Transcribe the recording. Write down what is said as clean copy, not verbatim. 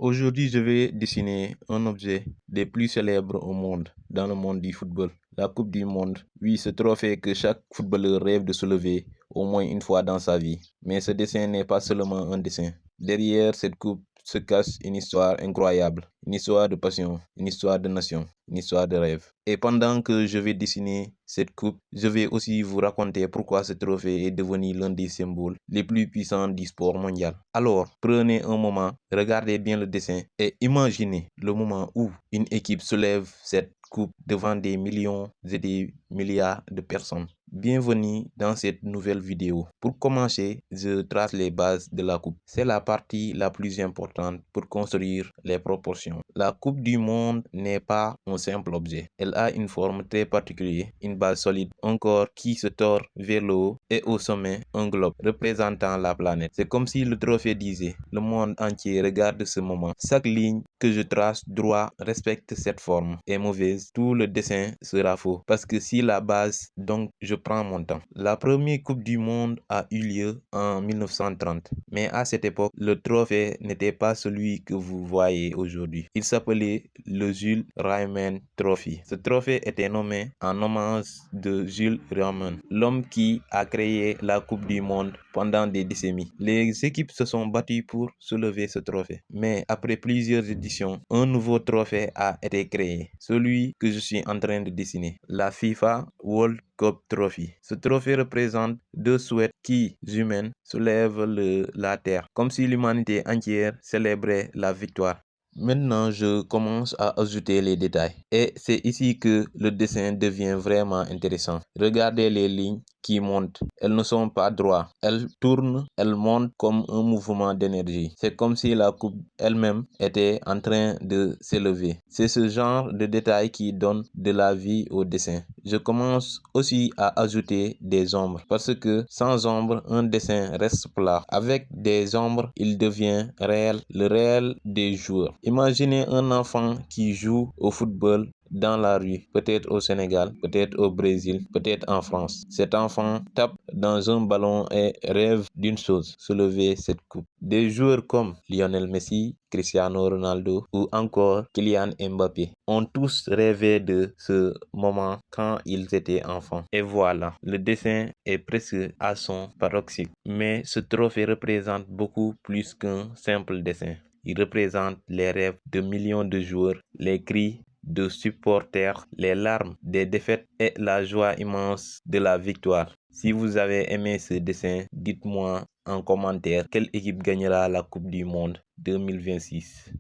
Aujourd'hui, je vais dessiner un objet des plus célèbres au monde, dans le monde du football. La Coupe du Monde. Oui, ce trophée que chaque footballeur rêve de soulever au moins une fois dans sa vie. Mais ce dessin n'est pas seulement un dessin. Derrière cette coupe se cache une histoire incroyable, une histoire de passion, une histoire de nation, une histoire de rêve. Et pendant que je vais dessiner cette coupe, je vais aussi vous raconter pourquoi ce trophée est devenu l'un des symboles les plus puissants du sport mondial. Alors, prenez un moment, regardez bien le dessin et imaginez le moment où une équipe soulève cette coupe devant des millions et des milliards de personnes. Bienvenue dans cette nouvelle vidéo. Pour commencer, je trace les bases de la coupe. C'est la partie la plus importante pour construire les proportions. La Coupe du Monde n'est pas un simple objet. Elle a une forme très particulière, une base solide, un corps qui se tord vers le haut et au sommet un globe représentant la planète. C'est comme si le trophée disait, le monde entier regarde ce moment. Chaque ligne que je trace droit respecte cette forme est mauvaise, tout le dessin sera faux. Parce que si la base, donc je prends mon temps. La première Coupe du Monde a eu lieu en 1930. Mais à cette époque, le trophée n'était pas celui que vous voyez aujourd'hui. Il s'appelait le Jules Rimet Trophy. Ce trophée était nommé en hommage de Jules Rimet, l'homme qui a créé la Coupe du Monde pendant des décennies. Les équipes se sont battues pour soulever ce trophée. Mais après plusieurs éditions, un nouveau trophée a été créé, celui que je suis en train de dessiner, la FIFA World Cup Trophy. Ce trophée représente deux souhaits qui, humains, soulèvent la terre, comme si l'humanité entière célébrait la victoire. Maintenant, je commence à ajouter les détails. Et c'est ici que le dessin devient vraiment intéressant. Regardez les lignes qui montent. Elles ne sont pas droites. Elles tournent, elles montent comme un mouvement d'énergie. C'est comme si la coupe elle-même était en train de s'élever. C'est ce genre de détail qui donne de la vie au dessin. Je commence aussi à ajouter des ombres parce que sans ombre, un dessin reste plat. Avec des ombres, il devient réel, le réel des joueurs. Imaginez un enfant qui joue au football dans la rue, peut-être au Sénégal, peut-être au Brésil, peut-être en France. Cet enfant tape dans un ballon et rêve d'une chose, soulever cette coupe. Des joueurs comme Lionel Messi, Cristiano Ronaldo ou encore Kylian Mbappé ont tous rêvé de ce moment quand ils étaient enfants. Et voilà, le dessin est presque à son paroxysme. Mais ce trophée représente beaucoup plus qu'un simple dessin. Il représente les rêves de millions de joueurs, les cris de supporters, les larmes des défaites et la joie immense de la victoire. Si vous avez aimé ce dessin, dites-moi en commentaire quelle équipe gagnera la Coupe du Monde 2026.